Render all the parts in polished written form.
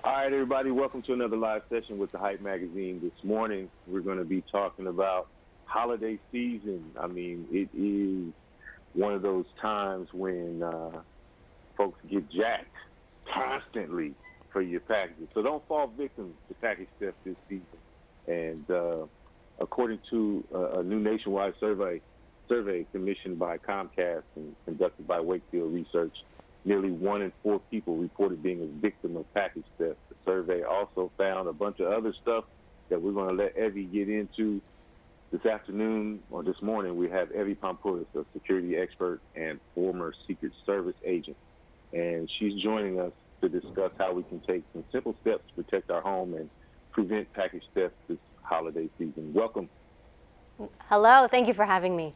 All right, everybody, welcome to another live session with the Hype Magazine. This morning, we're going to be talking about holiday season. I mean, it is one of those times when folks get jacked constantly for your packages. So don't fall victim to package theft this season. And according to a new nationwide survey commissioned by Comcast and conducted by Wakefield Research, nearly 1 in 4 people reported being a victim of package theft. The survey also found a bunch of other stuff that we're going to let Evie get into this afternoon or this morning. We have Evie Pampuris, a security expert and former Secret Service agent, and she's joining us to discuss how we can take some simple steps to protect our home and prevent package theft this holiday season. Welcome. Hello, thank you for having me.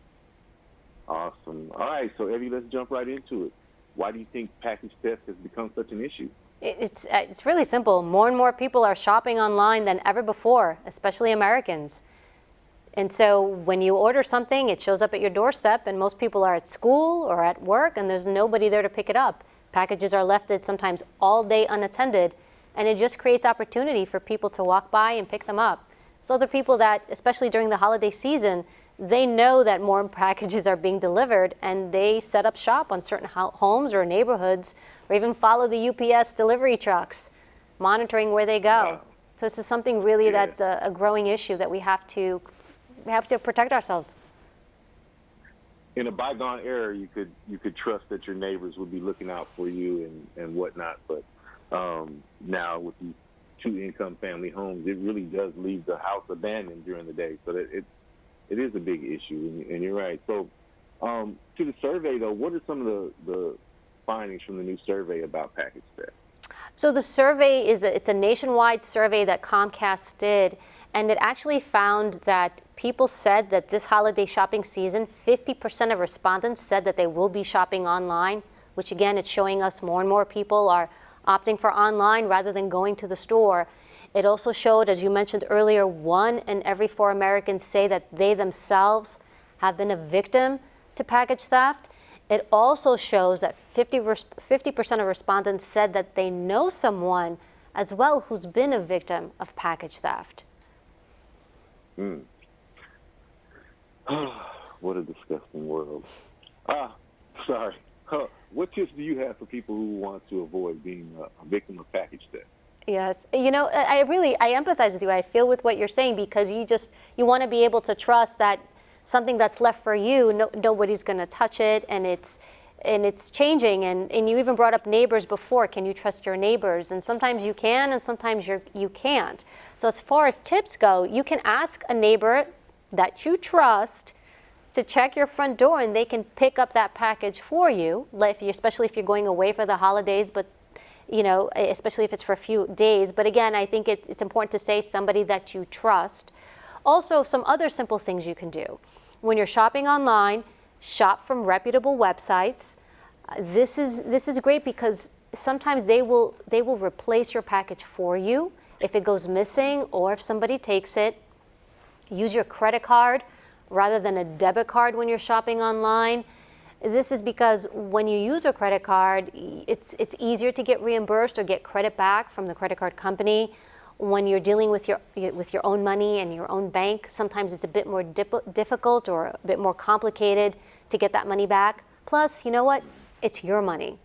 Awesome. All right, so Evie, let's jump right into it. Why do you think package theft has become such an issue? It's really simple. More and more people are shopping online than ever before, especially Americans. And so when you order something, it shows up at your doorstep, and most people are at school or at work, and there's nobody there to pick it up. Packages are left sometimes all day unattended, and it just creates opportunity for people to walk by and pick them up. So the people that, especially during the holiday season, they know that more packages are being delivered, and they set up shop on certain homes or neighborhoods, or even follow the UPS delivery trucks, monitoring where they go. Wow. So this is something really that's a growing issue that we have to protect ourselves. In a bygone era, you could trust that your neighbors would be looking out for you and whatnot, but now with these 2-income family homes, it really does leave the house abandoned during the day. So that it is a big issue, and you're right. So to the survey, though, what are some of the findings from the new survey about package theft? So the survey it's a nationwide survey that Comcast did, and it actually found that people said that this holiday shopping season, 50% of respondents said that they will be shopping online, which again, it's showing us more and more people are opting for online rather than going to the store. It also showed, as you mentioned earlier, 1 in every 4 Americans say that they themselves have been a victim to package theft. It also shows that 50% of respondents said that they know someone as well who's been a victim of package theft. What a disgusting world. Sorry. What tips do you have for people who want to avoid being a victim of package theft? Yes, you know, I empathize with you. I feel with what you're saying, because you want to be able to trust that something that's left for you, nobody's going to touch it, and it's changing. And you even brought up neighbors before. Can you trust your neighbors? And sometimes you can, and sometimes you can't. So as far as tips go, you can ask a neighbor that you trust to check your front door, and they can pick up that package for you, especially if you're going away for the holidays, but you know, especially if it's for a few days. But again, I think it's important to say somebody that you trust. Also, some other simple things you can do. When you're shopping online, shop from reputable websites. This is great because sometimes they will replace your package for you if it goes missing or if somebody takes it. Use your credit card rather than a debit card when you're shopping online. This is because when you use a credit card, it's easier to get reimbursed or get credit back from the credit card company. When you're dealing with your own money and your own bank, sometimes it's a bit more difficult or a bit more complicated to get that money back. Plus, you know what? It's your money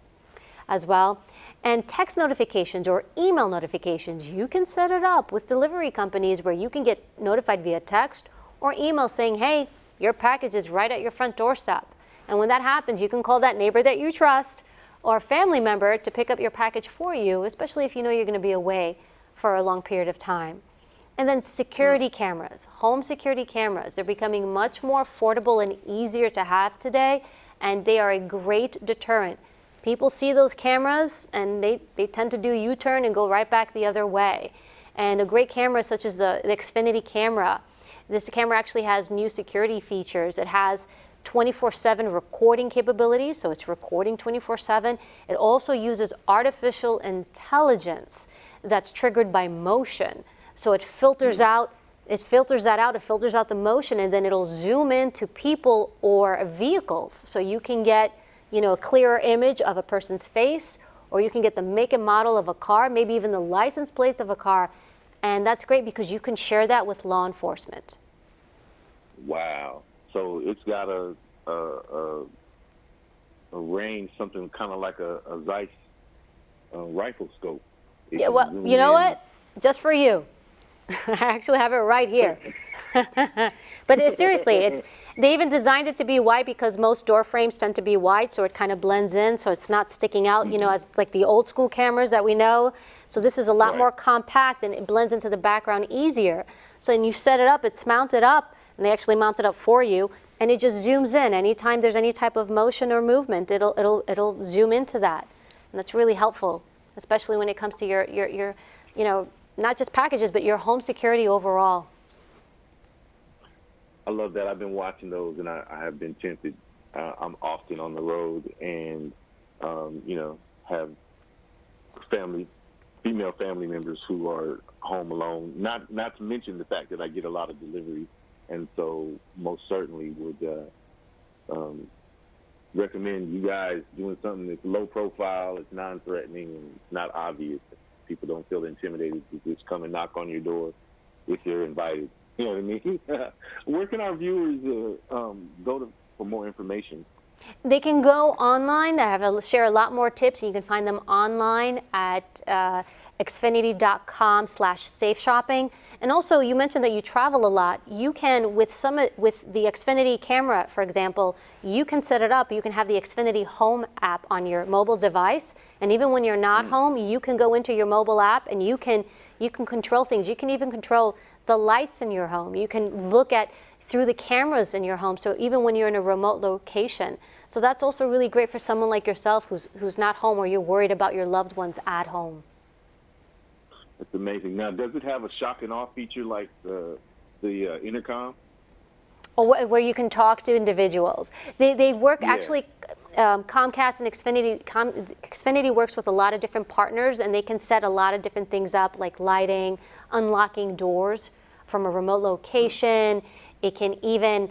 as well. And text notifications or email notifications, you can set it up with delivery companies where you can get notified via text or email saying, hey, your package is right at your front doorstep. And when that happens, you can call that neighbor that you trust or a family member to pick up your package for you, especially if you know you're going to be away for a long period of time. And then security cameras, home security cameras, they're becoming much more affordable and easier to have today, and they are a great deterrent. People see those cameras and they tend to do U-turn and go right back the other way. And a great camera such as the Xfinity camera, this camera actually has new security features. It has 24/7 recording capabilities, so it's recording 24/7. It also uses artificial intelligence that's triggered by motion. So it filters out the motion, and then it'll zoom in to people or vehicles. So you can get, a clearer image of a person's face or you can get the make and model of a car, maybe even the license plates of a car. And that's great because you can share that with law enforcement. Wow. So it's got a range, something kind of like a Zeiss rifle scope. Yeah, well, you know what? Just for you. I actually have it right here. But seriously, they even designed it to be wide because most door frames tend to be wide, so it kind of blends in, so it's not sticking out, you know, as like the old school cameras that we know. So this is a lot more compact, and it blends into the background easier. So when you set it up, it's mounted up, and they actually mount it up for you, and it just zooms in. Anytime there's any type of motion or movement, it'll zoom into that, and that's really helpful, especially when it comes to your you know, not just packages, but your home security overall. I love that. I've been watching those, and I have been tempted. I'm often on the road, and you know, have female family members who are home alone. Not to mention the fact that I get a lot of deliveries, and so most certainly would recommend you guys doing something that's low profile, it's non-threatening, and it's not obvious. People don't feel intimidated to just come and knock on your door if you're invited. You know what I mean? Where can our viewers go for more information? They can go online. I share a lot more tips, and you can find them online at Xfinity.com/safe shopping. And also, you mentioned that you travel a lot. You can, with the Xfinity camera, for example, you can set it up. You can have the Xfinity Home app on your mobile device, and even when you're not home, you can go into your mobile app and you can control things. You can even control the lights in your home. You can look at through the cameras in your home, so even when you're in a remote location. So that's also really great for someone like yourself who's not home, or you're worried about your loved ones at home. It's amazing. Now, does it have a shock and awe feature like the intercom? Or where you can talk to individuals. They work actually. Comcast and Xfinity works with a lot of different partners, and they can set a lot of different things up, like lighting, unlocking doors from a remote location. It can even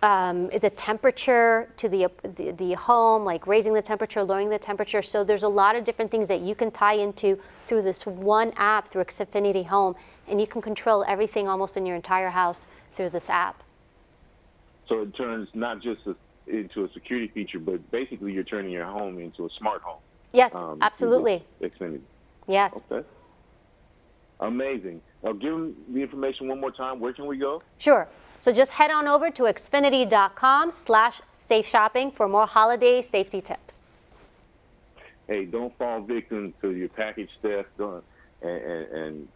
the temperature to the home, like raising the temperature, lowering the temperature. So there's a lot of different things that you can tie into through this one app, through Xfinity Home, and you can control everything almost in your entire house through this app. So it turns not just into a security feature, but basically you're turning your home into a smart home. Yes, absolutely. Xfinity. Yes. Okay. Amazing. Now, give them the information one more time. Where can we go? Sure. So just head on over to Xfinity.com/safe shopping for more holiday safety tips. Hey, don't fall victim to your package theft, and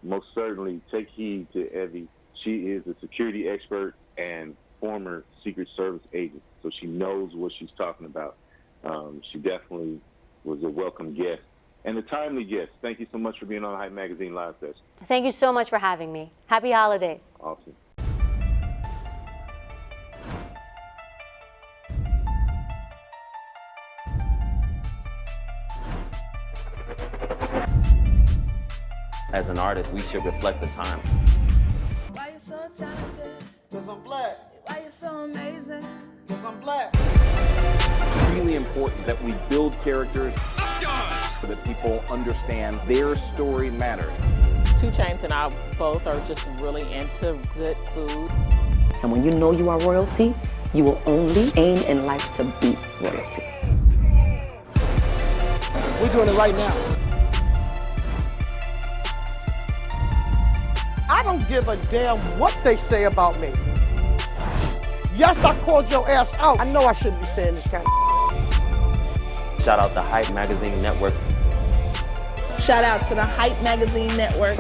most certainly take heed to Evie. She is a security expert and former Secret Service agent, so she knows what she's talking about. She definitely was a welcome guest and a timely guest. Thank you so much for being on the Hype Magazine Live Session. Thank you so much for having me. Happy holidays. Awesome. As an artist, we should reflect the time. Why you so talented? Cause I'm black. Why you so amazing? Cause I'm black. It's really important that we build characters so that people understand their story matters. 2 Chainz and I both are just really into good food. And when you know you are royalty, you will only aim in life to be royalty. We're doing it right now. I don't give a damn what they say about me. Yes, I called your ass out. I know I shouldn't be saying this kind of. Shout out the Hype Magazine Network. Shout out to the Hype Magazine Network.